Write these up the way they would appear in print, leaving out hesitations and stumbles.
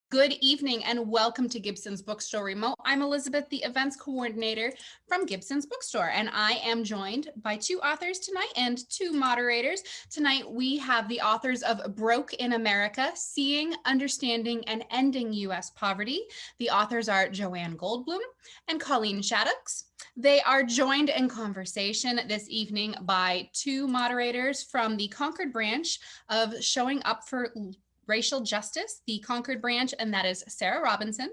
Good evening and welcome to Gibson's Bookstore Remote. I'm Elizabeth, the events coordinator from Gibson's Bookstore, and I am joined by two authors tonight and two moderators. Tonight we have the authors of Broke in America, Seeing, Understanding, and Ending U.S. Poverty. The authors are Joanne Goldblum and Colleen Shaddox. They are joined in conversation this evening by two moderators from the Concord branch of Showing Up for Racial Justice, the Concord branch, and that is Sarah Robinson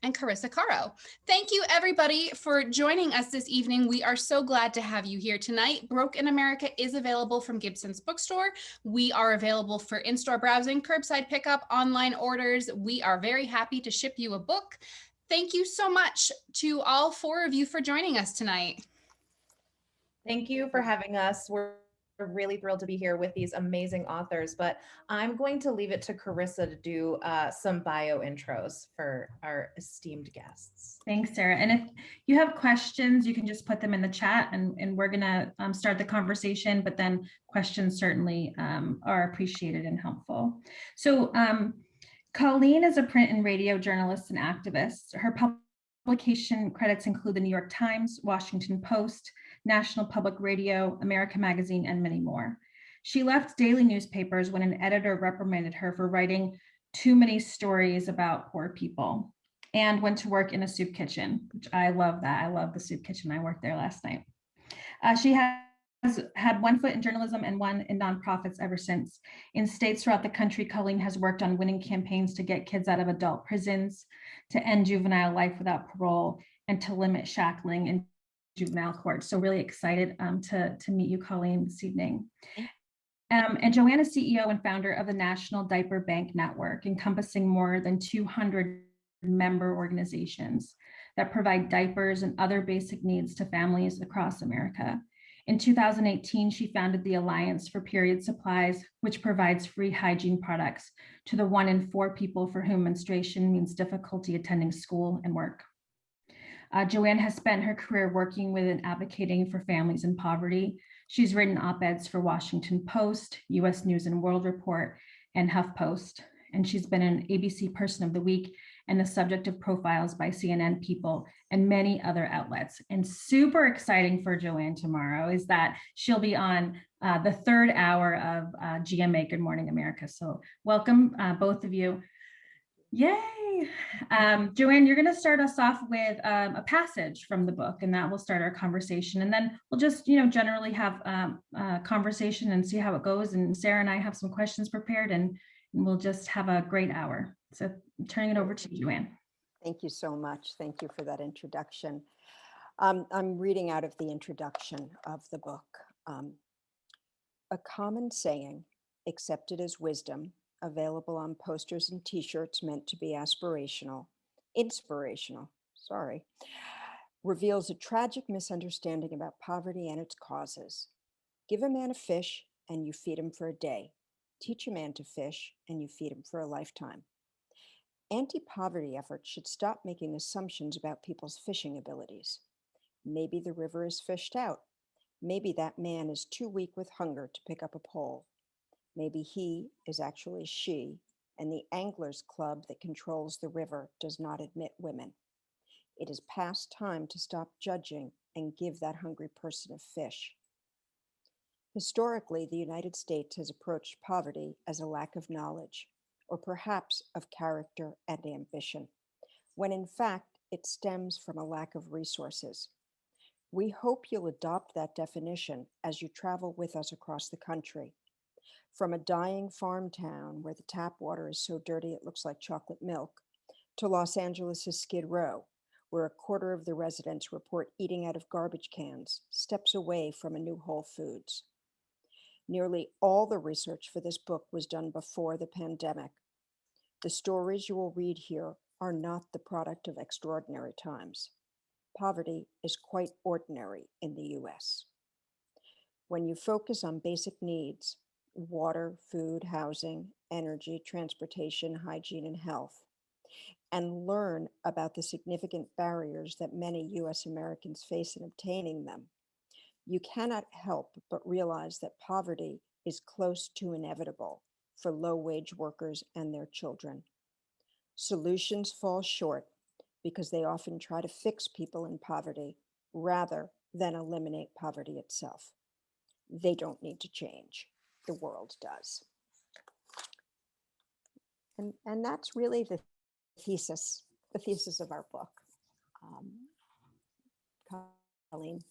and Carissa Caro. Thank you, everybody, for joining us this evening. We are so glad to have you here tonight. Broke in America is available from Gibson's Bookstore. We are available for in-store browsing, curbside pickup, online orders. We are very happy to ship you a book. Thank you so much to all four of you for joining us tonight. Thank you for having us. We're really thrilled to be here with these amazing authors, but I'm going to leave it to Carissa to do some bio intros for our esteemed guests. Thanks, Sarah. And if you have questions, you can just put them in the chat and we're gonna start the conversation, but then questions certainly are appreciated and helpful. So Colleen is a print and radio journalist and activist. Her publication credits include the New York Times, Washington Post, National Public Radio, America Magazine, and many more. She left daily newspapers when an editor reprimanded her for writing too many stories about poor people, and went to work in a soup kitchen, which I love that. I love the soup kitchen. I worked there last night. She has had one foot in journalism and one in nonprofits ever since. In states throughout the country, Colleen has worked on winning campaigns to get kids out of adult prisons, to end juvenile life without parole, and to limit shackling in juvenile court. So really excited to meet you, Colleen, this evening. And Joanne is CEO and founder of the National Diaper Bank Network, encompassing more than 200 member organizations that provide diapers and other basic needs to families across America. In 2018, she founded the Alliance for Period Supplies, which provides free hygiene products to the 1 in 4 people for whom menstruation means difficulty attending school and work. Joanne has spent her career working with and advocating for families in poverty. She's written op-eds for Washington Post, U.S. News and World Report, and HuffPost. And she's been an ABC Person of the Week and the subject of profiles by CNN People and many other outlets. And super exciting for Joanne tomorrow is that she'll be on the third hour of GMA Good Morning America. So welcome, both of you. Yay. Joanne, you're going to start us off with a passage from the book, and that will start our conversation. And then we'll just, generally have a conversation and see how it goes. And Sarah and I have some questions prepared, and we'll just have a great hour. So turning it over to you, Joanne. Thank you so much. Thank you for that introduction. I'm reading out of the introduction of the book. A common saying, accepted as wisdom, available on posters and t-shirts meant to be inspirational, reveals a tragic misunderstanding about poverty and its causes. Give a man a fish and you feed him for a day. Teach a man to fish and you feed him for a lifetime. Anti-poverty efforts should stop making assumptions about people's fishing abilities. Maybe the river is fished out. Maybe that man is too weak with hunger to pick up a pole. Maybe he is actually she, and the anglers club that controls the river does not admit women. It is past time to stop judging and give that hungry person a fish. Historically, the United States has approached poverty as a lack of knowledge, or perhaps of character and ambition, when in fact it stems from a lack of resources. We hope you'll adopt that definition as you travel with us across the country. From a dying farm town where the tap water is so dirty it looks like chocolate milk, to Los Angeles' Skid Row, where a quarter of the residents report eating out of garbage cans, steps away from a new Whole Foods. Nearly all the research for this book was done before the pandemic. The stories you will read here are not the product of extraordinary times. Poverty is quite ordinary in the U.S. When you focus on basic needs, water, food, housing, energy, transportation, hygiene, and health, and learn about the significant barriers that many U.S. Americans face in obtaining them, you cannot help but realize that poverty is close to inevitable for low-wage workers and their children. Solutions fall short because they often try to fix people in poverty rather than eliminate poverty itself. They don't need to change. The world does. And that's really thesis, the thesis of our book. Colleen.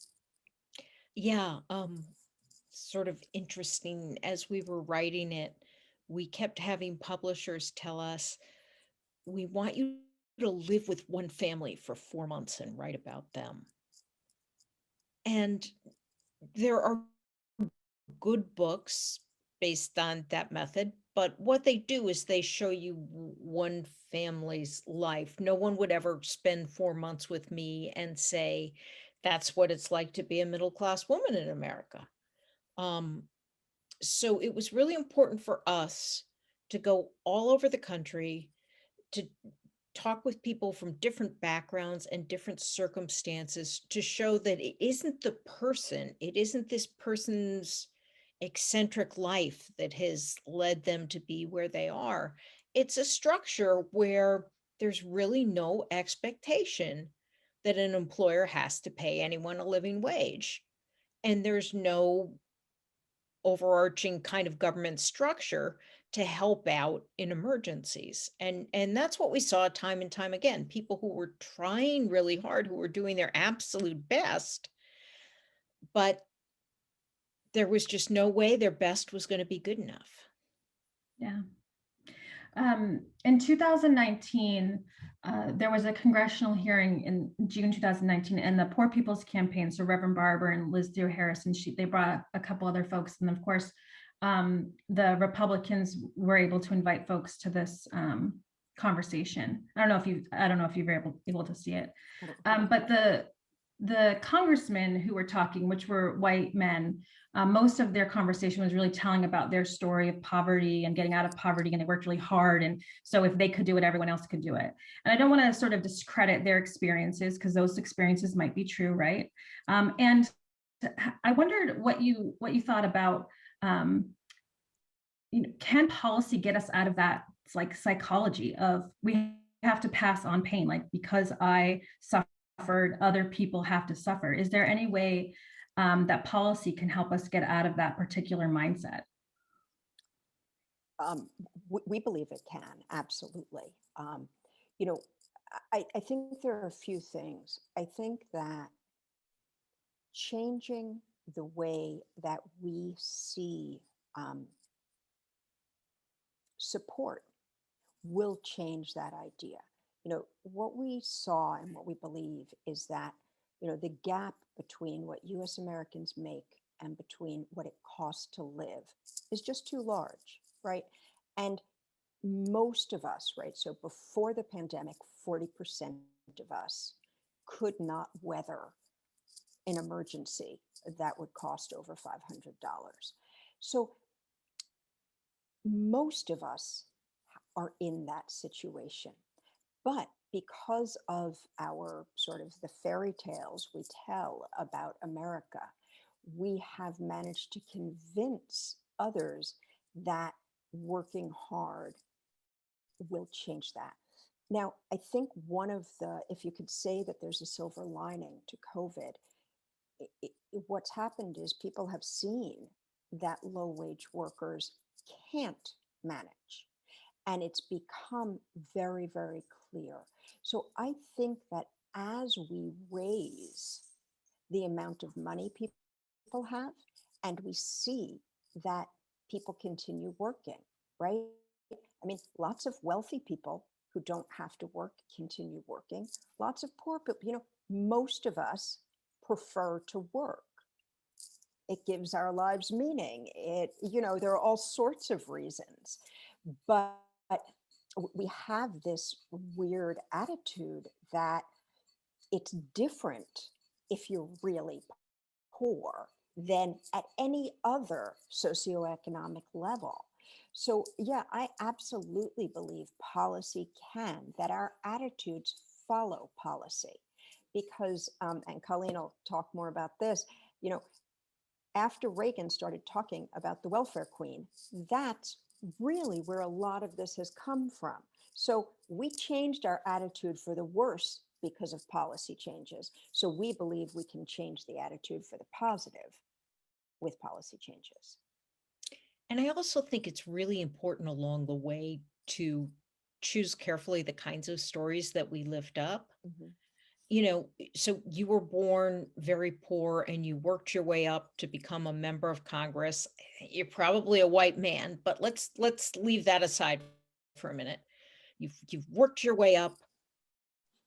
Yeah, sort of interesting. As we were writing it, we kept having publishers tell us, we want you to live with one family for 4 months and write about them. And there are good books based on that method, but what they do is they show you one family's life. No one would ever spend 4 months with me and say, that's what it's like to be a middle-class woman in America. So it was really important for us to go all over the country to talk with people from different backgrounds and different circumstances to show that it isn't the person, it isn't this person's eccentric life that has led them to be where they are. It's a structure where there's really no expectation that an employer has to pay anyone a living wage. And there's no overarching kind of government structure to help out in emergencies. And that's what we saw time and time again. People who were trying really hard, who were doing their absolute best, but there was just no way their best was going to be good enough. Yeah. In 2019, there was a congressional hearing in June 2019, and the Poor People's Campaign, so Reverend Barber and Liz Theo Harris, and they brought a couple other folks, and of course, the Republicans were able to invite folks to this conversation. I don't know if you were able to see it, but the congressmen who were talking, which were white men, most of their conversation was really telling about their story of poverty and getting out of poverty, and they worked really hard. And so if they could do it, everyone else could do it. And I don't want to sort of discredit their experiences, because those experiences might be true, right? And I wondered what you thought about, can policy get us out of that, like, psychology of we have to pass on pain, like, because I suffered, other people have to suffer. Is there any way that policy can help us get out of that particular mindset? We believe it can, absolutely. You know, I think there are a few things. I think that changing the way that we see support will change that idea. What we saw and what we believe is that, the gap between what US Americans make and between what it costs to live is just too large, right? And most of us, right? So before the pandemic, 40% of us could not weather an emergency that would cost over $500. So most of us are in that situation. But because of our sort of the fairy tales we tell about America, we have managed to convince others that working hard will change that. Now, I think if you could say that there's a silver lining to COVID, what's happened is people have seen that low-wage workers can't manage. And it's become very, very clear. So I think that as we raise the amount of money people have, and we see that people continue working, right? I mean, lots of wealthy people who don't have to work continue working. Lots of poor people, most of us prefer to work. It gives our lives meaning. There are all sorts of reasons. But we have this weird attitude that it's different if you're really poor than at any other socioeconomic level. So yeah, I absolutely believe policy that our attitudes follow policy. Because, and Colleen will talk more about this, after Reagan started talking about the welfare queen, that's really where a lot of this has come from. So we changed our attitude for the worse because of policy changes. So we believe we can change the attitude for the positive with policy changes. And I also think it's really important along the way to choose carefully the kinds of stories that we lift up. Mhm. So you were born very poor and you worked your way up to become a member of Congress. You're probably a white man, but let's leave that aside for a minute. You've worked your way up.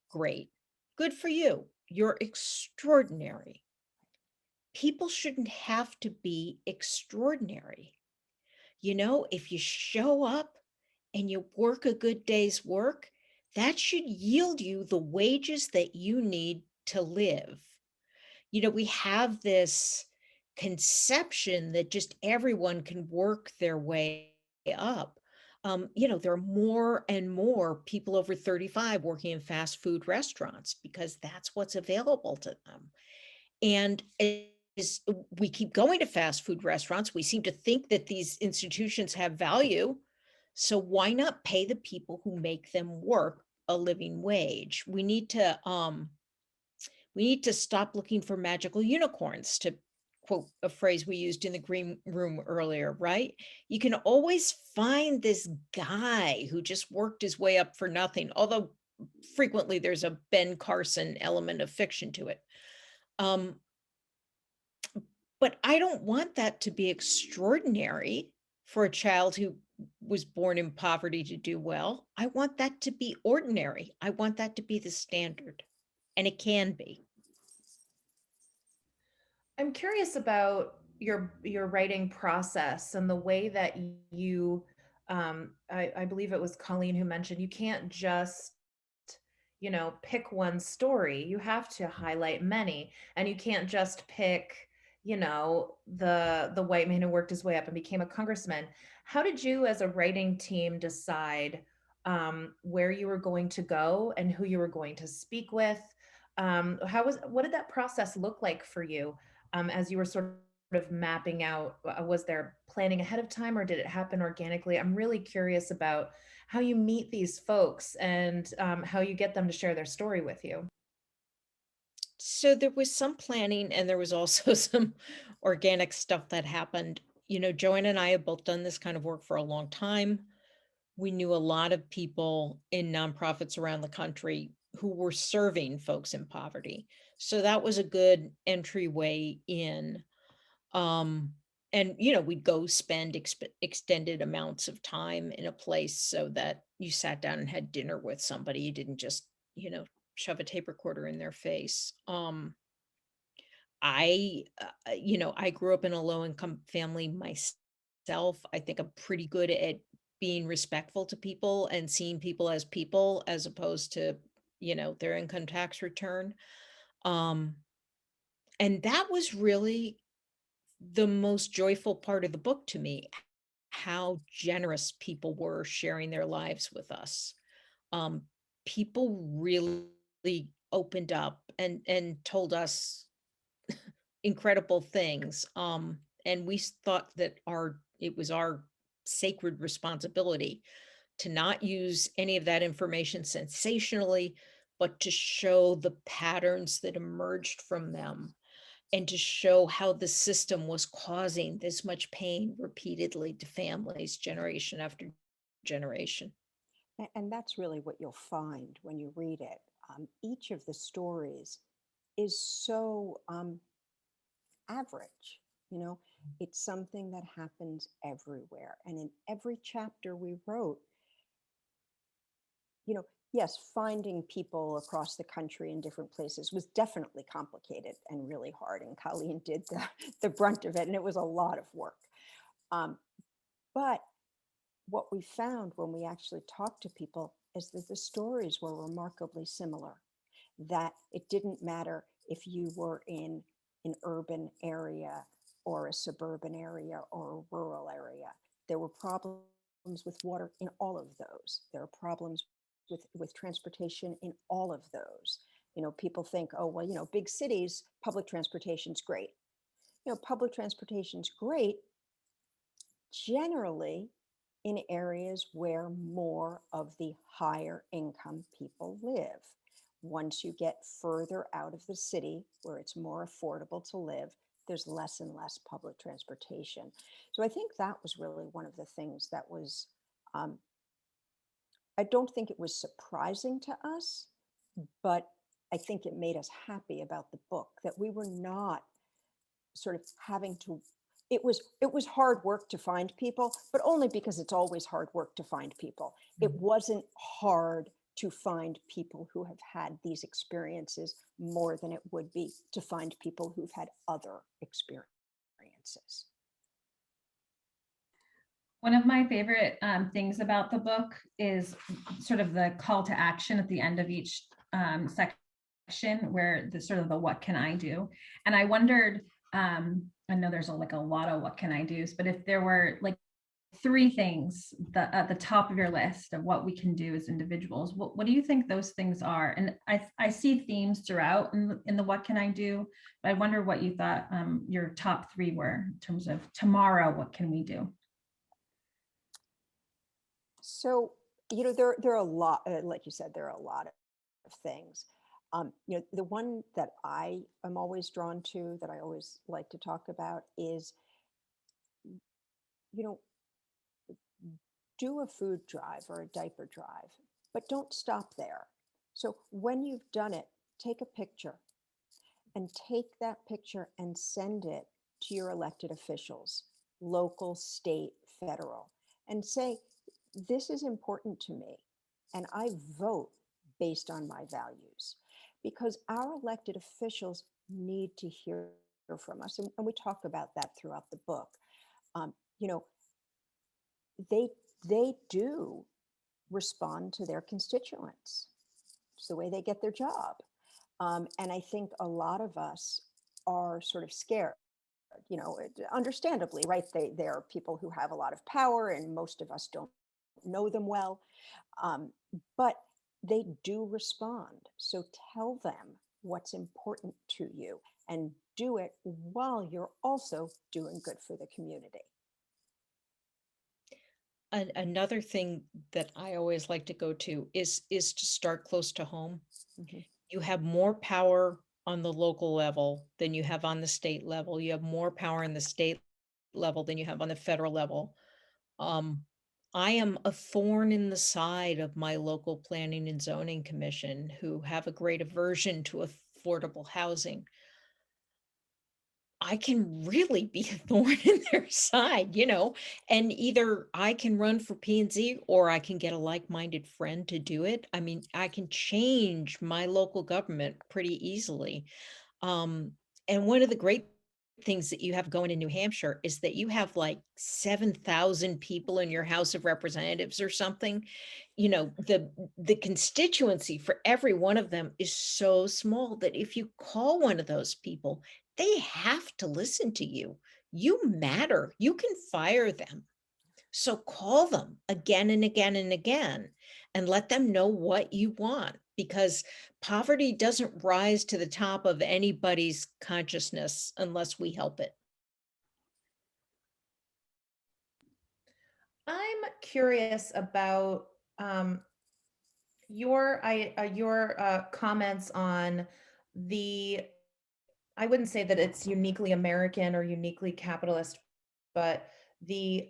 Great. Good for you. You're extraordinary. People shouldn't have to be extraordinary. If you show up and you work a good day's work, that should yield you the wages that you need to live. We have this conception that just everyone can work their way up. There are more and more people over 35 working in fast food restaurants because that's what's available to them. And as we keep going to fast food restaurants, we seem to think that these institutions have value. So why not pay the people who make them work a living wage? We need to stop looking for magical unicorns, to quote a phrase we used in the green room earlier, right? You can always find this guy who just worked his way up for nothing, although frequently there's a Ben Carson element of fiction to it. But I don't want that to be extraordinary for a child who was born in poverty to do well. I want that to be ordinary. I want that to be the standard, and it can be. I'm curious about your writing process and the way that you I believe it was Colleen who mentioned you can't just pick one story. You have to highlight many, and you can't just pick the white man who worked his way up and became a congressman. How did you as a writing team decide where you were going to go and who you were going to speak with? What did that process look like for you as you were sort of mapping out? Was there planning ahead of time or did it happen organically? I'm really curious about how you meet these folks and how you get them to share their story with you. So there was some planning and there was also some organic stuff that happened. Joanne and I have both done this kind of work for a long time. We knew a lot of people in nonprofits around the country who were serving folks in poverty. So that was a good entryway in. And we'd go spend extended amounts of time in a place so that you sat down and had dinner with somebody. You didn't just, shove a tape recorder in their face. I grew up in a low income family myself. I think I'm pretty good at being respectful to people and seeing people as opposed to, their income tax return. Um, and that was really the most joyful part of the book to me, how generous people were sharing their lives with us. Um, People really opened up and told us incredible things. And we thought that it was our sacred responsibility to not use any of that information sensationally, but to show the patterns that emerged from them and to show how the system was causing this much pain repeatedly to families, generation after generation. And that's really what you'll find when you read it. Each of the stories is so average. It's something that happens everywhere. And in every chapter we wrote, yes, finding people across the country in different places was definitely complicated and really hard. And Colleen did the brunt of it, and it was a lot of work. But what we found when we actually talked to people is that the stories were remarkably similar, that it didn't matter if you were in an urban area or a suburban area or a rural area. There were problems with water in all of those. There are problems with transportation in all of those. People think, oh, well, big cities, public transportation's great. Public transportation's great generally in areas where more of the higher income people live. Once you get further out of the city where it's more affordable to live, there's less and less public transportation. So I think that was really one of the things that was, I don't think it was surprising to us, but I think it made us happy about the book, that we were not sort of having to, it was hard work to find people, but only because it's always hard work to find people. It wasn't hard to find people who have had these experiences more than it would be to find people who've had other experiences. One of my favorite things about the book is sort of the call to action at the end of each section, where the sort of the what can I do? And I wondered, I know there's like a lot of what can I do's, but if there were like 3 things that at the top of your list of what we can do as individuals, what do you think those things are? And I see themes throughout in the what can I do, but I wonder what you thought your top 3 were in terms of tomorrow, what can we do? So, there are a lot, like you said, there are a lot of things. The one that I am always drawn to, that I always like to talk about is, you know, do a food drive or a diaper drive, but don't stop there. So when you've done it, take a picture and take that picture and send it to your elected officials, local, state, federal, and say, this is important to me, and I vote based on my values, because our elected officials need to hear from us. And we talk about that throughout the book. You know, they do respond to their constituents. It's the way they get their job. And I think a lot of us are sort of scared, understandably, right? They are people who have a lot of power, and most of us don't know them well. But they do respond. So tell them what's important to you and do it while you're also doing good for the community. Another thing that I always like to go to is to start close to home. Mm-hmm. You have more power on the local level than you have on the state level. You have more power in the state level than you have on the federal level. I am a thorn in the side of my local planning and zoning commission, who have a great aversion to affordable housing. I can really be a thorn in their side, and either I can run for P&Z or I can get a like-minded friend to do it. I mean, I can change my local government pretty easily. And one of the great things that you have going in New Hampshire is that you have like 7,000 people in your House of Representatives or something. The constituency for every one of them is so small that if you call one of those people, they have to listen to you. You matter. You can fire them. So call them again and again and again and let them know what you want, because poverty doesn't rise to the top of anybody's consciousness unless we help it. I'm curious about your comments on the, I wouldn't say that it's uniquely American or uniquely capitalist, but the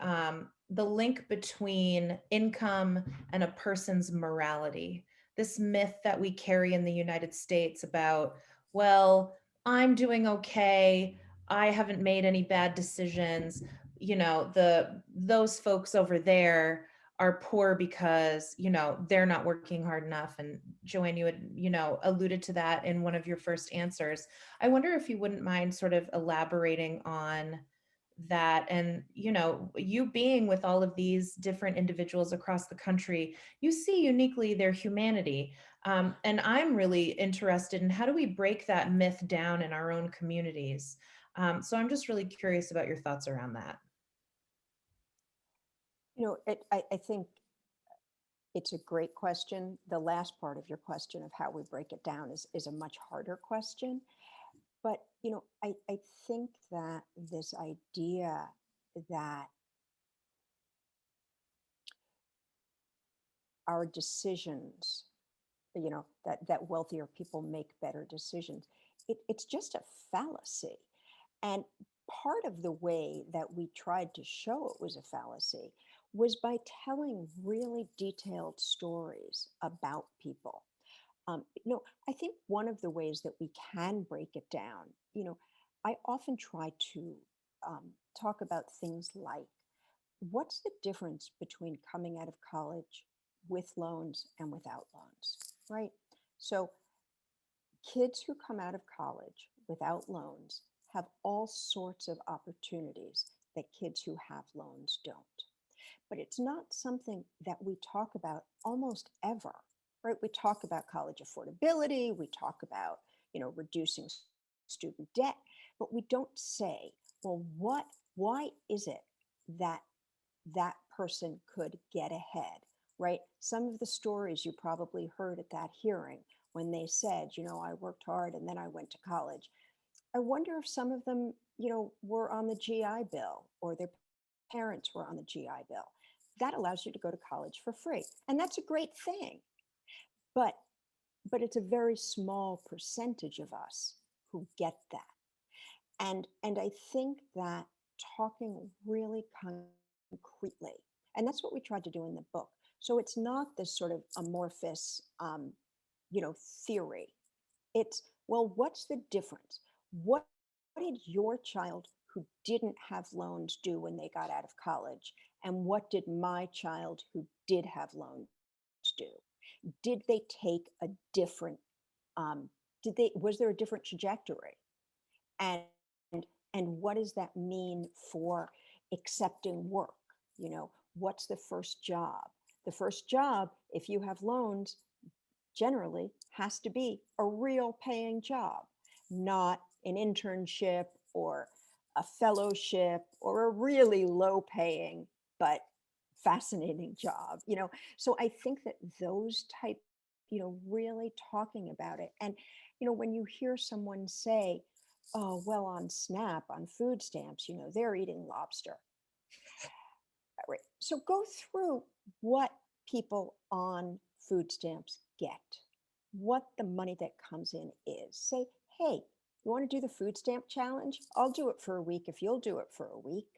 link between income and a person's morality. This myth that we carry in the United States about, well, I'm doing okay, I haven't made any bad decisions. Those folks over there are poor because they're not working hard enough. And Joanne, you had alluded to that in one of your first answers. I wonder if you wouldn't mind sort of elaborating on that. And you being with all of these different individuals across the country, you see uniquely their humanity. And I'm really interested in, how do we break that myth down in our own communities? So I'm just really curious about your thoughts around that. I think it's a great question. The last part of your question of how we break it down is a much harder question. But, I think that this idea that our decisions, that wealthier people make better decisions. It's just a fallacy. And part of the way that we tried to show it was a fallacy was by telling really detailed stories about people. I think one of the ways that we can break it down, I often try to talk about things like, what's the difference between coming out of college with loans and without loans, right? So kids who come out of college without loans have all sorts of opportunities that kids who have loans don't. But it's not something that we talk about almost ever, right? We talk about college affordability, we talk about, reducing student debt, but we don't say, well, why is it that that person could get ahead, right? Some of the stories you probably heard at that hearing when they said, I worked hard and then I went to college. I wonder if some of them, were on the GI Bill, or their parents were on the GI Bill. That allows you to go to college for free. And that's a great thing. But it's a very small percentage of us who get that. And I think that talking really concretely, and that's what we tried to do in the book. So it's not this sort of amorphous, theory. It's, well, what's the difference? What did your child who didn't have loans do when they got out of college? And what did my child who did have loans do? Did they take a different, was there a different trajectory? And what does that mean for accepting work? What's the first job? The first job, if you have loans, generally has to be a real paying job, not an internship or a fellowship or a really low paying but fascinating job. So I think that those type, really talking about it. And when you hear someone say, oh, well, on SNAP, on food stamps, they're eating lobster. Right. So go through what people on food stamps get, what the money that comes in is. Say, hey, you want to do the food stamp challenge? I'll do it for a week if you'll do it for a week.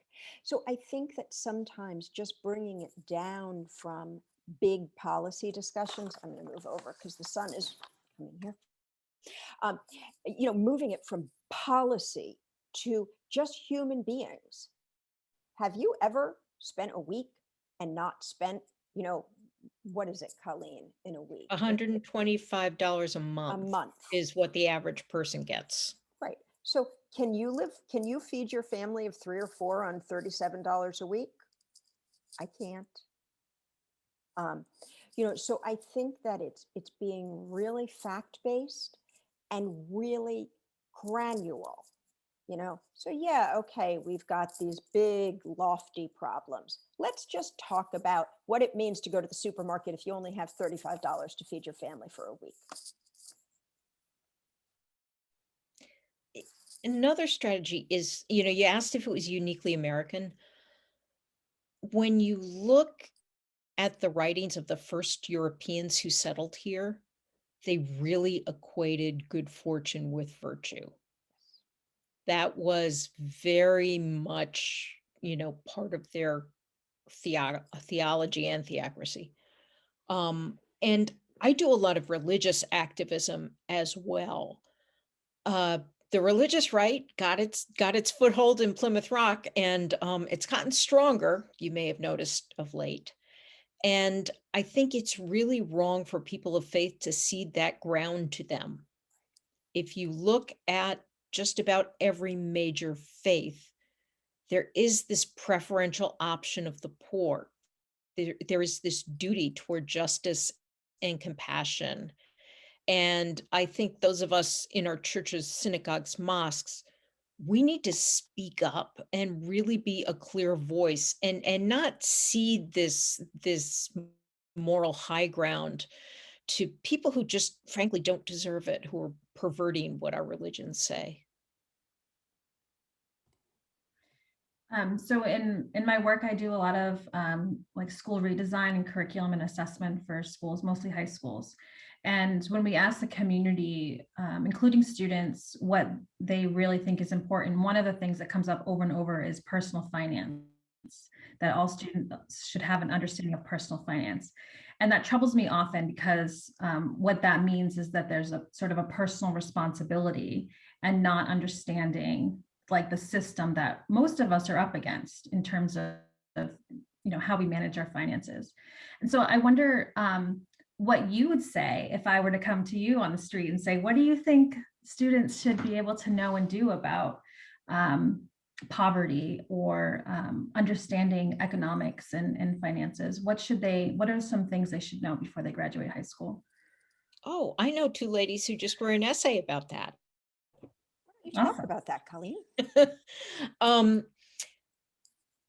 So I think that sometimes just bringing it down from big policy discussions, I'm going to move over because the sun is coming here. Moving it from policy to just human beings. Have you ever spent a week and not spent, what is it, Colleen, in a week? $125 a A month month. is what the average person gets. Right. So can you feed your family of 3 or 4 on $37 a week? I can't. So I think that it's being really fact-based and really granular. So yeah, okay, we've got these big lofty problems. Let's just talk about what it means to go to the supermarket if you only have $35 to feed your family for a week. Another strategy is, you asked if it was uniquely American. When you look at the writings of the first Europeans who settled here, they really equated good fortune with virtue. That was very much, part of their theology and theocracy. And I do a lot of religious activism as well. The religious right got its foothold in Plymouth Rock, and it's gotten stronger, you may have noticed of late. And I think it's really wrong for people of faith to cede that ground to them. If you look at just about every major faith, there is this preferential option of the poor. There is this duty toward justice and compassion. And I think those of us in our churches, synagogues, mosques, we need to speak up and really be a clear voice and not cede this moral high ground to people who just frankly don't deserve it, who are perverting what our religions say. So in my work, I do a lot of like school redesign and curriculum and assessment for schools, mostly high schools. And when we ask the community, including students, what they really think is important, one of the things that comes up over and over is personal finance, that all students should have an understanding of personal finance. And that troubles me often because what that means is that there's a sort of a personal responsibility and not understanding like the system that most of us are up against in terms of how we manage our finances. And so I wonder what you would say if I were to come to you on the street and say, what do you think students should be able to know and do about poverty or understanding economics and finances? What are some things they should know before they graduate high school? Oh, I know two ladies who just wrote an essay about that. You talk Awesome. about that, Colleen.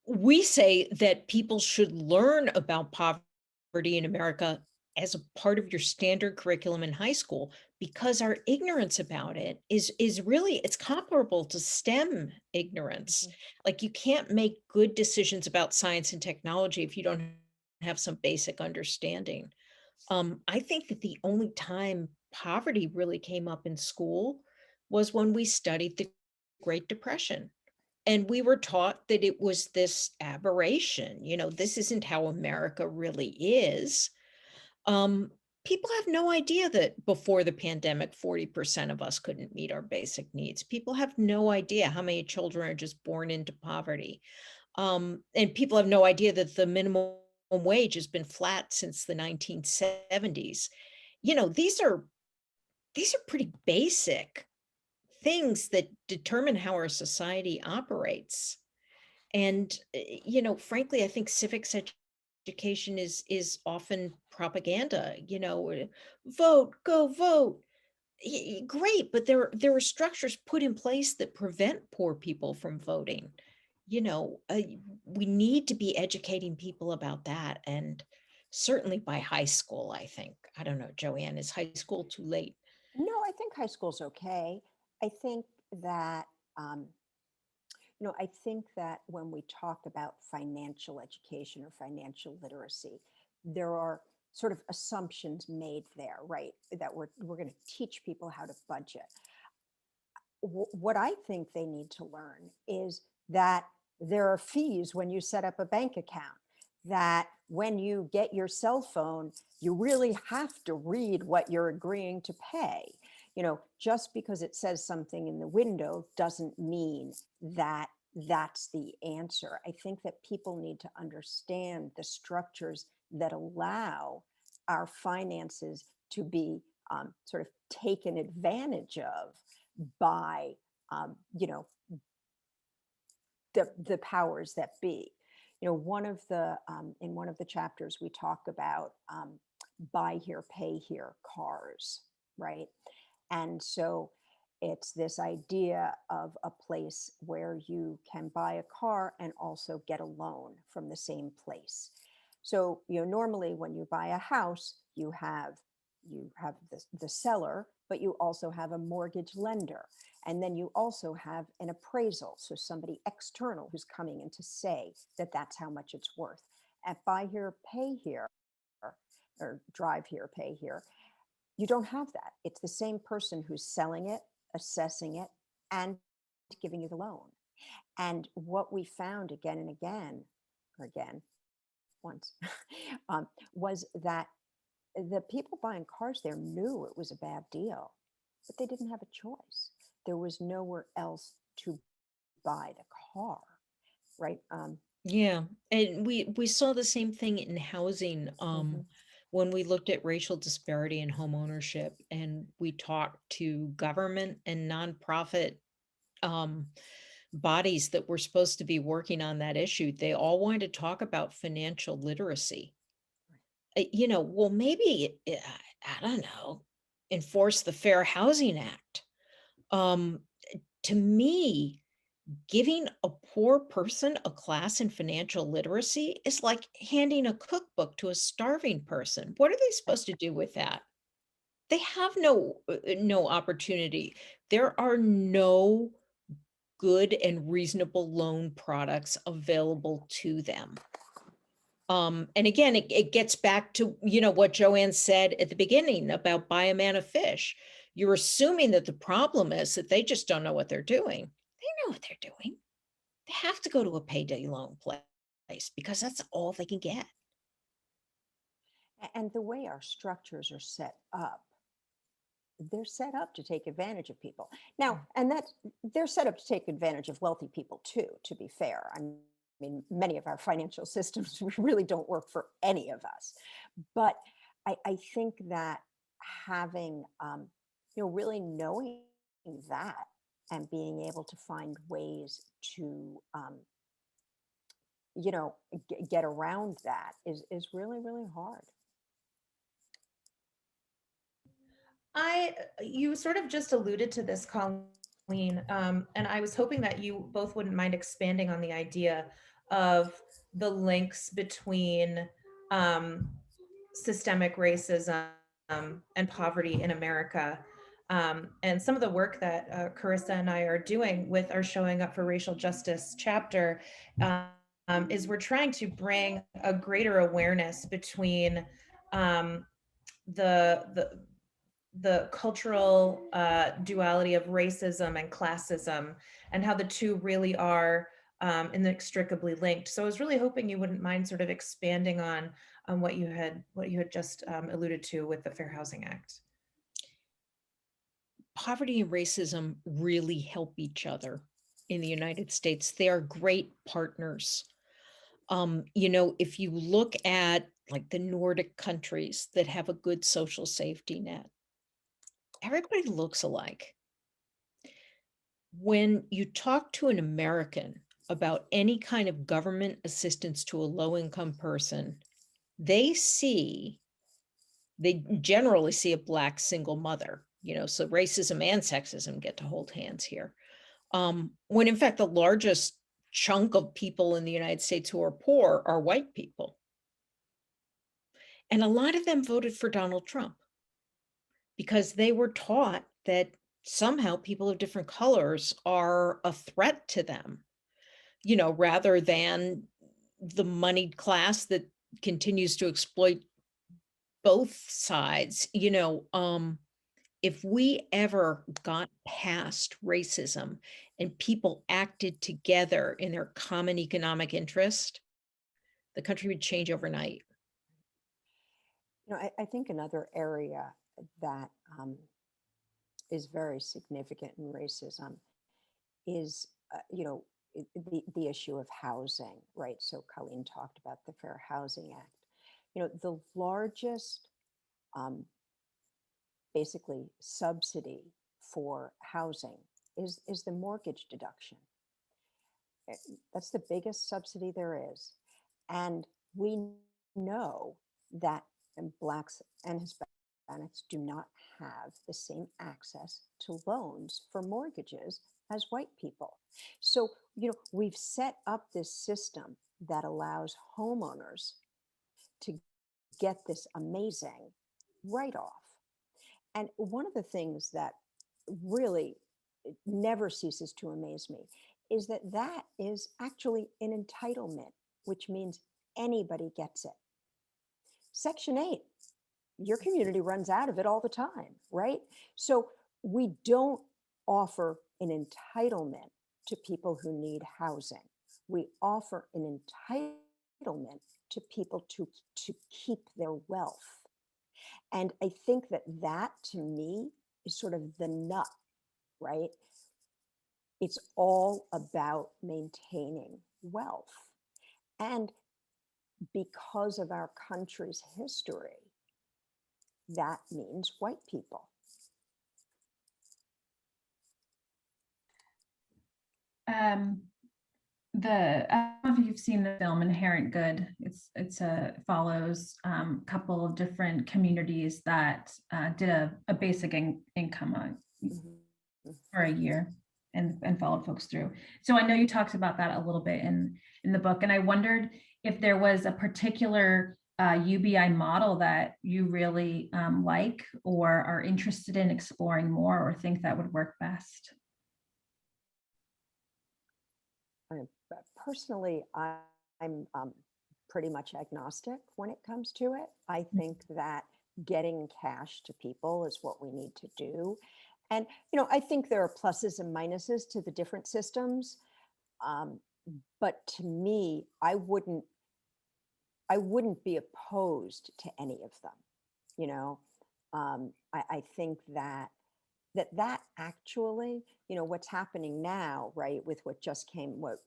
We say that people should learn about poverty in America as a part of your standard curriculum in high school, because our ignorance about it is really, it's comparable to STEM ignorance. Mhm. Like, you can't make good decisions about science and technology if you don't have some basic understanding. I think that the only time poverty really came up in school was when we studied the Great Depression. And we were taught that it was this aberration. This isn't how America really is. Um, People have no idea that before the pandemic, 40% of us couldn't meet our basic needs. People have no idea how many children are just born into poverty. And people have no idea that the minimum wage has been flat since the 1970s. These are pretty basic things that determine how our society operates. And frankly, I think civics education is often propaganda. Vote, go vote. Great, but there are structures put in place that prevent poor people from voting. We need to be educating people about that, and certainly by high school, I think. I don't know, Joanne, is high school too late? No, I think high school's okay. I think that um, I think that when we talk about financial education or financial literacy, there are sort of assumptions made there, right? That we're going to teach people how to budget. What I think they need to learn is that there are fees when you set up a bank account, that when you get your cell phone, you really have to read what you're agreeing to pay. Just because it says something in the window doesn't mean that that's the answer. I think that people need to understand the structures that allow our finances to be sort of taken advantage of by the powers that be. One of the in one of the chapters we talk about buy here, pay here cars, right? And so it's this idea of a place where you can buy a car and also get a loan from the same place. So normally when you buy a house, you have the seller, but you also have a mortgage lender. And then you also have an appraisal. So somebody external who's coming in to say that that's how much it's worth. At buy here, pay here, or drive here, pay here, you don't have that. It's the same person who's selling it, assessing it, and giving you the loan. And what we found again and again, or again, once, was that the people buying cars there knew it was a bad deal, but they didn't have a choice. There was nowhere else to buy the car, right? Yeah, and we saw the same thing in housing Mhm. when we looked at racial disparity in home ownership, and we talked to government and nonprofit um, bodies that were supposed to be working on that issue. They all wanted to talk about financial literacy. Well, maybe I don't know, enforce the Fair Housing Act. Um, to me, giving a poor person a class in financial literacy is like handing a cookbook to a starving person. What are they supposed to do with that? They have no opportunity. There are no good and reasonable loan products available to them. And again, it gets back to, what Joanne said at the beginning about buy a man a fish. You're assuming that the problem is that they just don't know what they're doing. They know what they're doing. They have to go to a payday loan place because that's all they can get. And the way our structures are set up, they're set up to take advantage of people. Now, and that they're set up to take advantage of wealthy people too, to be fair. I mean, many of our financial systems really don't work for any of us. But I think that having, really knowing that and being able to find ways to, get around that is really, really hard. You sort of just alluded to this, Colleen, and I was hoping that you both wouldn't mind expanding on the idea of the links between systemic racism and poverty in America. And some of the work that Carissa and I are doing with our Showing Up for Racial Justice chapter is we're trying to bring a greater awareness between the cultural duality of racism and classism, and how the two really are inextricably linked. So I was really hoping you wouldn't mind sort of expanding on what you had just alluded to with the Fair Housing Act. Poverty and racism really help each other in the United States. They are great partners. If you look at like the Nordic countries that have a good social safety net, everybody looks alike. When you talk to an American about any kind of government assistance to a low-income person, they generally see a Black single mother, so racism and sexism get to hold hands here. When in fact, the largest chunk of people in the United States who are poor are white people. And a lot of them voted for Donald Trump because they were taught that somehow people of different colors are a threat to them, rather than the moneyed class that continues to exploit both sides. If we ever got past racism and people acted together in their common economic interest, the country would change overnight. I think another area that is very significant in racism is, the issue of housing, right? So Colleen talked about the Fair Housing Act. The largest, basically, subsidy for housing is the mortgage deduction. That's the biggest subsidy there is. And we know that Blacks and Hispanics do not have the same access to loans for mortgages as white people. So, we've set up this system that allows homeowners to get this amazing write-off. And one of the things that really never ceases to amaze me is that is actually an entitlement, which means anybody gets it. Section 8, your community runs out of it all the time, right? So we don't offer an entitlement to people who need housing. We offer an entitlement to people to keep their wealth. And I think that to me is sort of the nut, right? It's all about maintaining wealth. And because of our country's history, that means white people. I don't know if you've seen the film Inherent Good. It follows a couple of different communities that did a basic income for a year and followed folks through. So I know you talked about that a little bit in the book, and I wondered if there was a particular UBI model that you really like or are interested in exploring more or think that would work best. personally, I'm pretty much agnostic when it comes to it. I think that getting cash to people is what we need to do. And, I think there are pluses and minuses to the different systems. But to me, I wouldn't be opposed to any of them. I think that actually, what's happening now, right, with what just came, what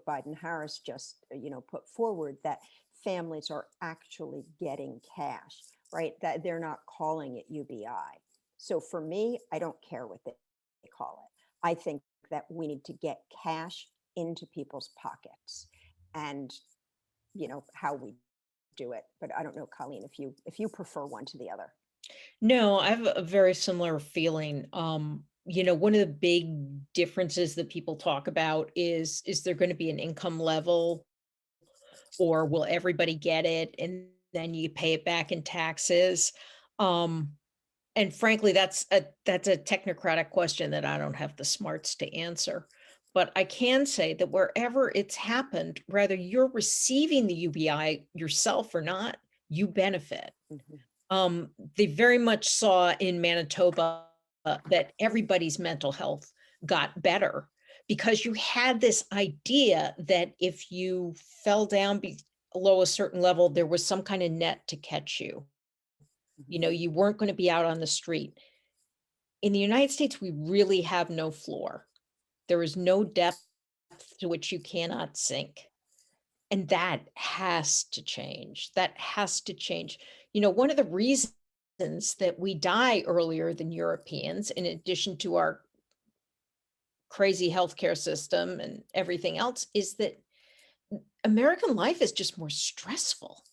Biden Harris just, put forward, that families are actually getting cash, right? That they're not calling it UBI. So for me, I don't care what they call it. I think that we need to get cash into people's pockets, and how we do it. But I don't know, Colleen, if you prefer one to the other. No, I have a very similar feeling. One of the big differences that people talk about is there going to be an income level, or will everybody get it and then you pay it back in taxes? And frankly, that's a technocratic question that I don't have the smarts to answer. But I can say that wherever it's happened, whether you're receiving the UBI yourself or not, you benefit. They very much saw in Manitoba that everybody's mental health got better because you had this idea that if you fell down below a certain level, there was some kind of net to catch you. You weren't going to be out on the street. In the United States, we really have no floor. There is no depth to which you cannot sink. And that has to change. That has to change. One of the reasons that we die earlier than Europeans, in addition to our crazy healthcare system and everything else, is that American life is just more stressful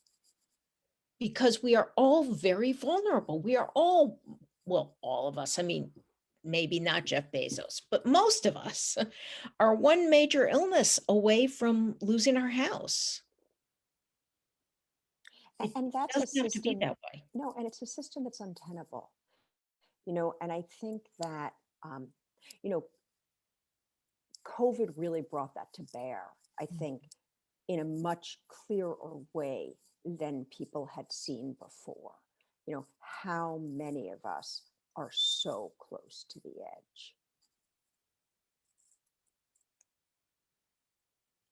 because we are all very vulnerable. We are all, well, all of us, I mean, maybe not Jeff Bezos, but most of us are one major illness away from losing our house. And that's a Doesn't have to be system. that way. No, and it's a system that's untenable. And I think that COVID really brought that to bear, I think, in a much clearer way than people had seen before. How many of us are so close to the edge.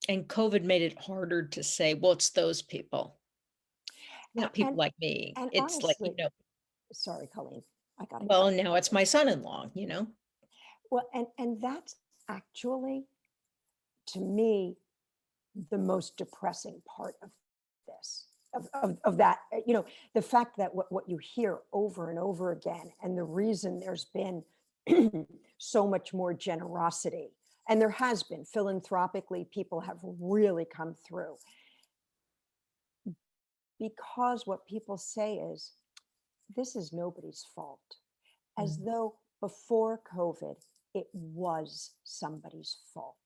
And COVID made it harder to say, well, it's those people, not people And- like me. and It's like, honestly, sorry, Colleen, I got it. well, now it's my son-in-law, Well, and that's actually, to me, the most depressing part of this, of that, the fact that what you hear over and over again, and the reason there's been so much more generosity, and there has been philanthropically, people have really come through, because what people say is, this is nobody's fault, as though before COVID, it was somebody's fault.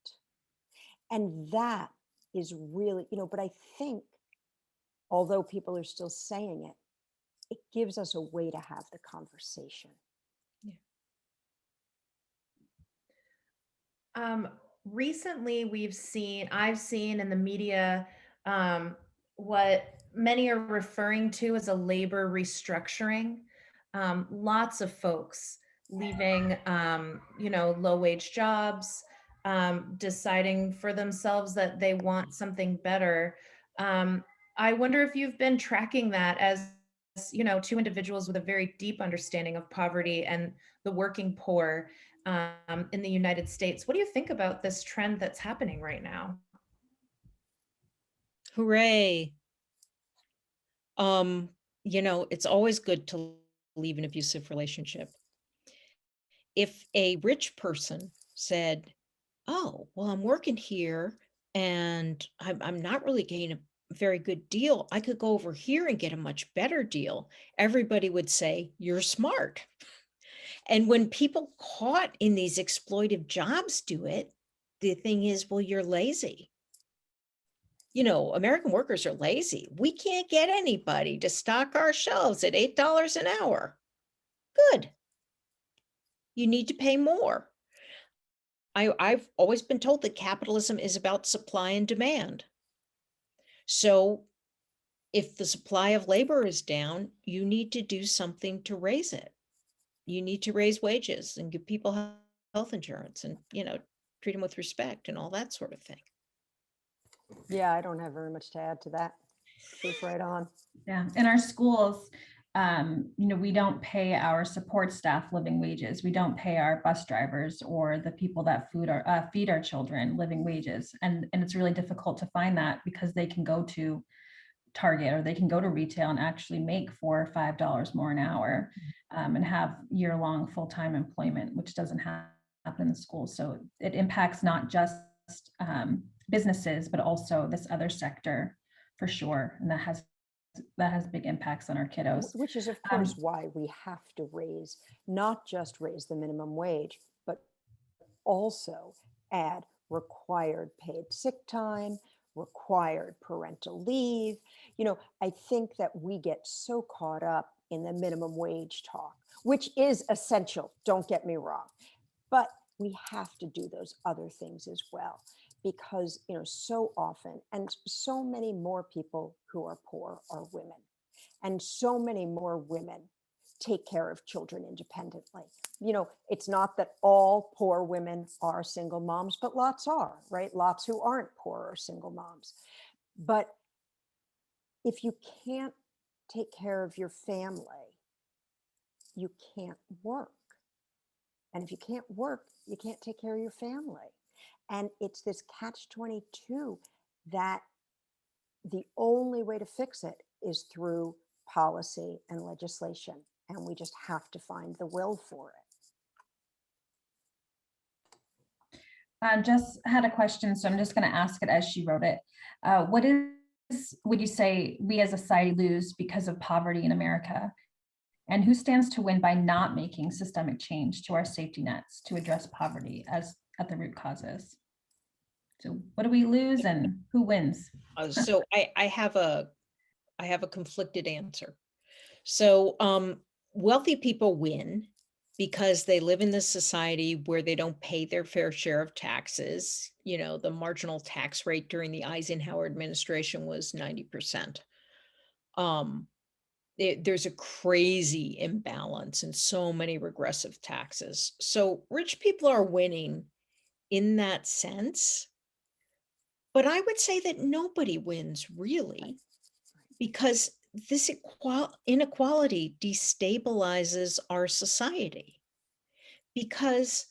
And that is really, but I think, although people are still saying it, it gives us a way to have the conversation. Recently, I've seen in the media what many are referring to as a labor restructuring. Lots of folks leaving, low-wage jobs, deciding for themselves that they want something better. I wonder if you've been tracking that as, two individuals with a very deep understanding of poverty and the working poor in the United States. What do you think about this trend that's happening right now? Hooray. It's always good to leave an abusive relationship. If a rich person said, oh, well, I'm working here and I'm not really getting a very good deal, I could go over here and get a much better deal, everybody would say, you're smart. And when people caught in these exploitive jobs do it, the thing is, well, you're lazy. American workers are lazy. We can't get anybody to stock our shelves at $8 an hour. Good. You need to pay more. I've always been told that capitalism is about supply and demand. So if the supply of labor is down, you need to do something to raise it. You need to raise wages and give people health insurance and, treat them with respect and all that sort of thing. Yeah, I don't have very much to add to that. She's right on. Yeah, in our schools, we don't pay our support staff living wages. We don't pay our bus drivers or the people that feed our children living wages. And it's really difficult to find that because they can go to Target or they can go to retail and actually make $4 or $5 more an hour and have year-long full-time employment, which doesn't happen in the schools. So it impacts not just businesses, but also this other sector for sure. And that has big impacts on our kiddos. Which is, of course, why we have to not just raise the minimum wage, but also add required paid sick time, required parental leave. I think that we get so caught up in the minimum wage talk, which is essential, don't get me wrong. But we have to do those other things as well, because so often, and so many more people who are poor are women, and so many more women take care of children independently. It's not that all poor women are single moms, but lots are, right? Lots who aren't poor are single moms. But if you can't take care of your family, you can't work. And if you can't work, you can't take care of your family. And it's this catch-22 that the only way to fix it is through policy and legislation. And we just have to find the will for it. Jess had a question, so I'm just going to ask it as she wrote it. What would you say we as a society lose because of poverty in America? And who stands to win by not making systemic change to our safety nets to address poverty at the root causes? So what do we lose and who wins? So I have a conflicted answer. So wealthy people win because they live in this society where they don't pay their fair share of taxes. The marginal tax rate during the Eisenhower administration was 90%. There's a crazy imbalance and so many regressive taxes. So rich people are winning in that sense. But I would say that nobody wins really, because this inequality destabilizes our society, because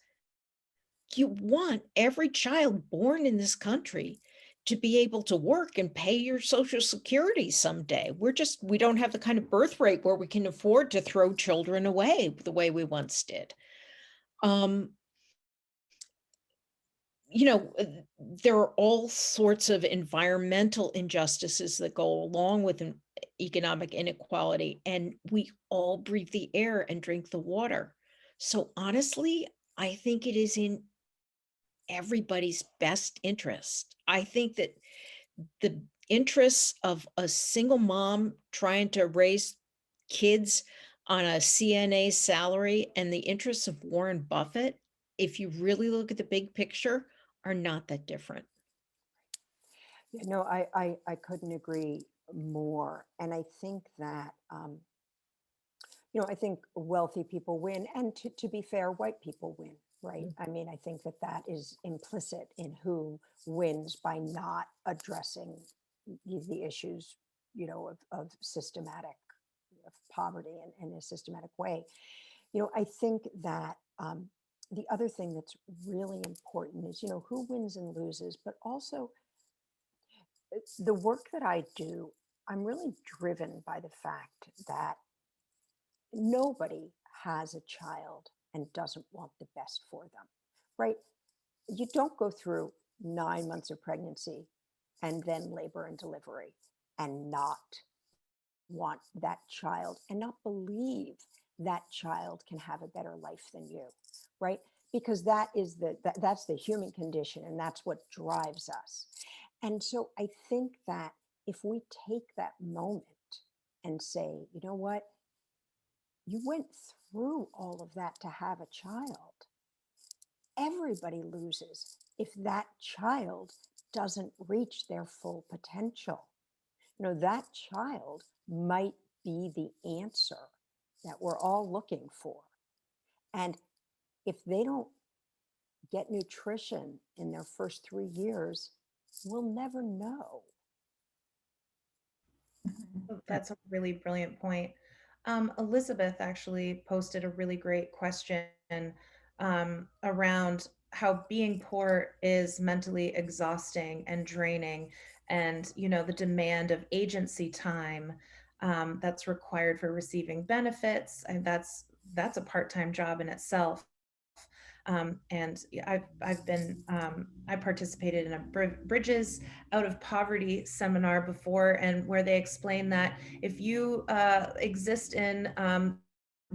you want every child born in this country to be able to work and pay your Social Security someday. We don't have the kind of birth rate where we can afford to throw children away the way we once did. There are all sorts of environmental injustices that go along with economic inequality, and we all breathe the air and drink the water. So honestly, I think it is in everybody's best interest. I think that the interests of a single mom trying to raise kids on a CNA salary and the interests of Warren Buffett, if you really look at the big picture, are not that different. I couldn't agree more. And I think that, I think wealthy people win. And to be fair, white people win, right? I mean, I think that is implicit in who wins by not addressing the issues, of systematic of poverty in a systematic way. I think that the other thing that's really important is, who wins and loses, but also the work that I do, I'm really driven by the fact that nobody has a child and doesn't want the best for them, right? You don't go through 9 months of pregnancy and then labor and delivery and not want that child and not believe that child can have a better life than you, right? Because that's the human condition, and that's what drives us. And so I think that if we take that moment and say, you know what, you went through all of that to have a child. everybody loses if that child doesn't reach their full potential. That child might be the answer that we're all looking for. And if they don't get nutrition in their first 3 years, we'll never know. That's a really brilliant point. Elizabeth actually posted a really great question around how being poor is mentally exhausting and draining, and the demand of agency time that's required for receiving benefits, and that's a part-time job in itself. And I participated in a Bridges Out of Poverty seminar before, and where they explain that if you exist in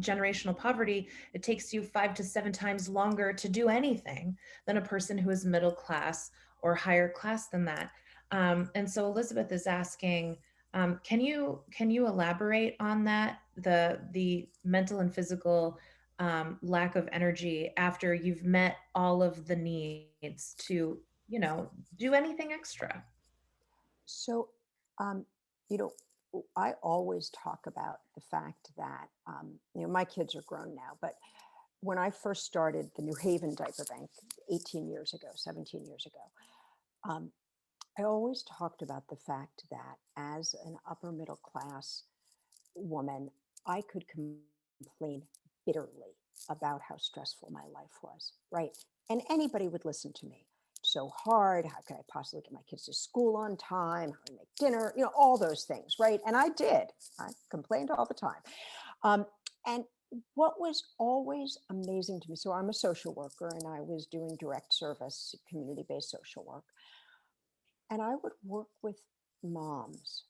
generational poverty, it takes you 5 to 7 times longer to do anything than a person who is middle class or higher class than that. And so Elizabeth is asking, can you elaborate on that, the mental and physical lack of energy after you've met all of the needs to, do anything extra? So, you know, I always talk about the fact that, my kids are grown now, but when I first started the New Haven Diaper Bank 18 years ago, 17 years ago, um, I always talked about the fact that as an upper middle class woman, I could complain bitterly about how stressful my life was, right? And anybody would listen to me. So hard. How could I possibly get my kids to school on time? How to make dinner? All those things, right? And I did. I complained all the time. And what was always amazing to me, so I'm a social worker and I was doing direct service, community-based social work. And I would work with moms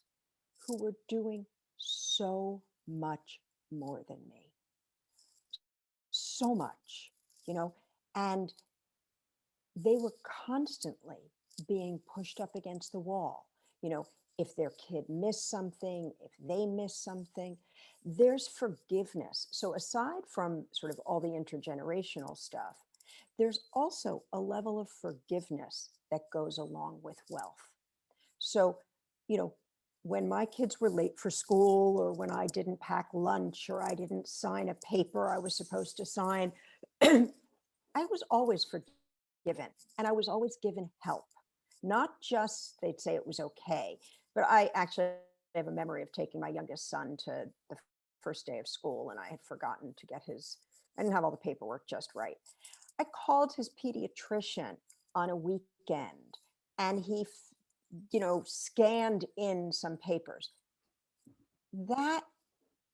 who were doing so much more than me. So much, and they were constantly being pushed up against the wall. If their kid missed something, if they missed something, there's forgiveness. So aside from sort of all the intergenerational stuff, there's also a level of forgiveness that goes along with wealth. So, when my kids were late for school, or when I didn't pack lunch, or I didn't sign a paper I was supposed to sign, I was always forgiven, and I was always given help. Not just they'd say it was okay, but I actually have a memory of taking my youngest son to the first day of school, and I had forgotten to get I didn't have all the paperwork just right. I called his pediatrician on a weekend, and he scanned in some papers. That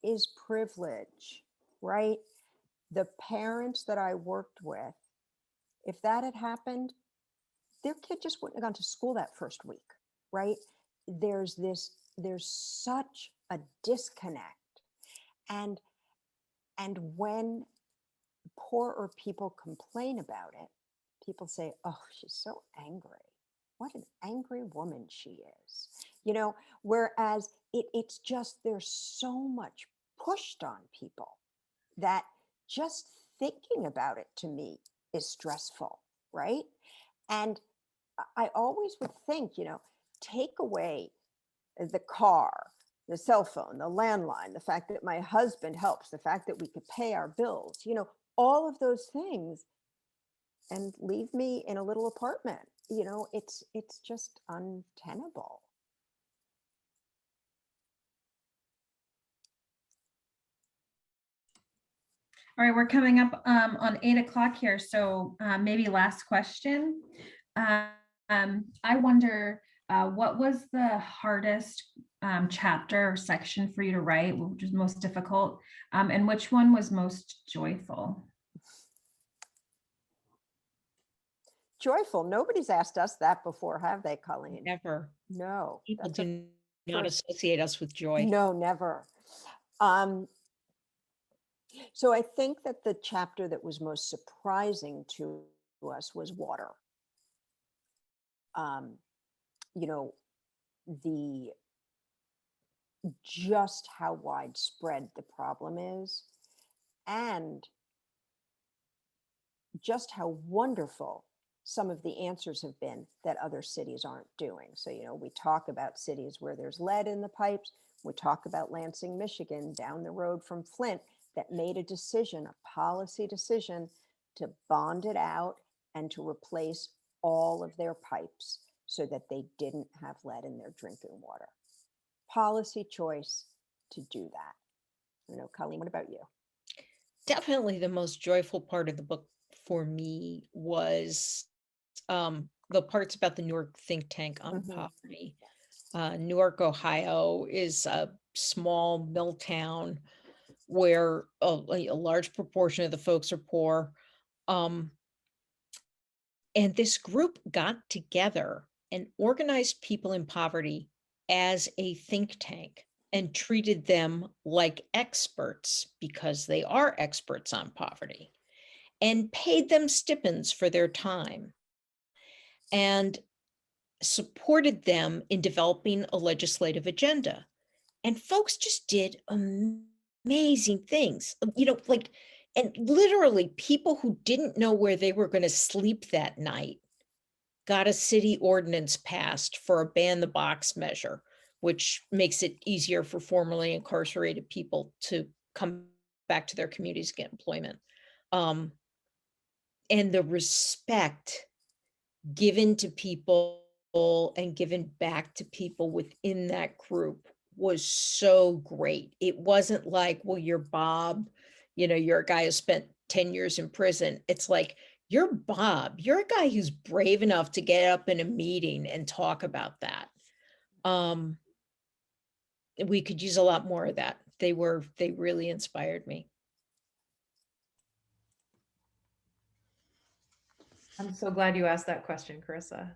is privilege, right? The parents that I worked with, if that had happened, their kid just wouldn't have gone to school that first week, right? There's such a disconnect. And when poorer people complain about it, people say, oh, she's so angry. What an angry woman she is. Whereas it's just, there's so much pushed on people that just thinking about it to me is stressful, right? And I always would think, take away the car, the cell phone, the landline, the fact that my husband helps, the fact that we could pay our bills, all of those things, and leave me in a little apartment. It's just untenable. All right, we're coming up on 8 o'clock here, so maybe last question. I wonder, what was the hardest chapter or section for you to write, which was most difficult, and which one was most joyful? Joyful. Nobody's asked us that before, have they, Colleen? Never. No. People do not associate us with joy. No, never. So I think that the chapter that was most surprising to us was water. The just how widespread the problem is, and just how wonderful some of the answers have been that other cities aren't doing. So, we talk about cities where there's lead in the pipes. We talk about Lansing, Michigan, down the road from Flint, that made a decision, a policy decision, to bond it out and to replace all of their pipes so that they didn't have lead in their drinking water. Policy choice to do that. Colleen, what about you? Definitely the most joyful part of the book for me was the parts about the Newark think tank on poverty. Newark, Ohio is a small mill town where a large proportion of the folks are poor. And this group got together and organized people in poverty as a think tank and treated them like experts, because they are experts on poverty, and paid them stipends for their time, and supported them in developing a legislative agenda. And folks just did amazing things, and literally people who didn't know where they were going to sleep that night got a city ordinance passed for a ban the box measure, which makes it easier for formerly incarcerated people to come back to their communities, get employment. And the respect given to people and given back to people within that group was so great. It wasn't like, well, you're Bob, you're a guy who spent 10 years in prison. It's like, you're Bob, you're a guy who's brave enough to get up in a meeting and talk about that. We could use a lot more of that. They really inspired me. I'm so glad you asked that question, Carissa.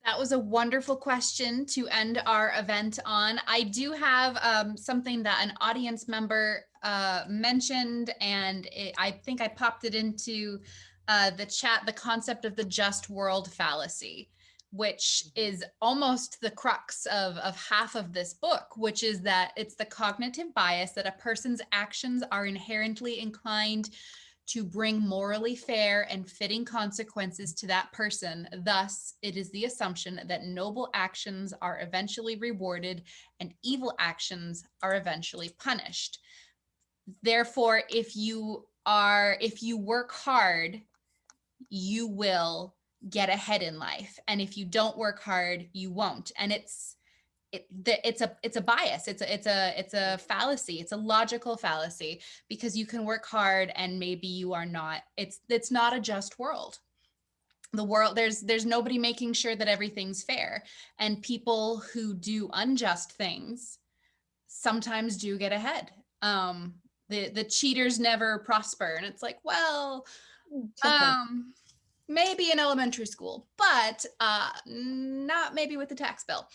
That was a wonderful question to end our event on. I do have something that an audience member mentioned, and I think I popped it into the chat, the concept of the just world fallacy, which is almost the crux of half of this book, which is that it's the cognitive bias that a person's actions are inherently inclined to bring morally fair and fitting consequences to that person. Thus, it is the assumption that noble actions are eventually rewarded and evil actions are eventually punished. Therefore, if you work hard, you will get ahead in life. And if you don't work hard, you won't. And it's a bias. It's a fallacy. It's a logical fallacy, because you can work hard and maybe you are not. It's not a just world. The world, there's nobody making sure that everything's fair, and people who do unjust things sometimes do get ahead. The cheaters never prosper, and it's like, well, maybe in elementary school, but not maybe with the tax bill.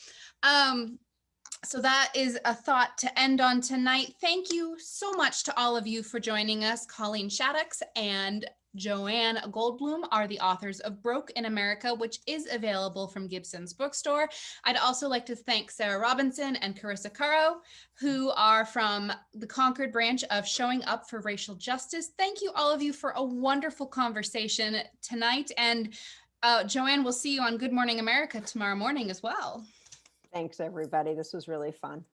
So that is a thought to end on tonight. Thank you so much to all of you for joining us. Colleen Shaddox and Joanne Goldblum are the authors of Broke in America, which is available from Gibson's Bookstore. I'd also like to thank Sarah Robinson and Carissa Caro, who are from the Concord branch of Showing Up for Racial Justice. Thank you, all of you, for a wonderful conversation tonight. And Joanne, we'll see you on Good Morning America tomorrow morning as well. Thanks, everybody. This was really fun.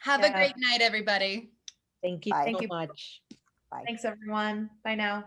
Have a great night, everybody. Thank you Bye. so much. Bye. Thanks, everyone. Bye now.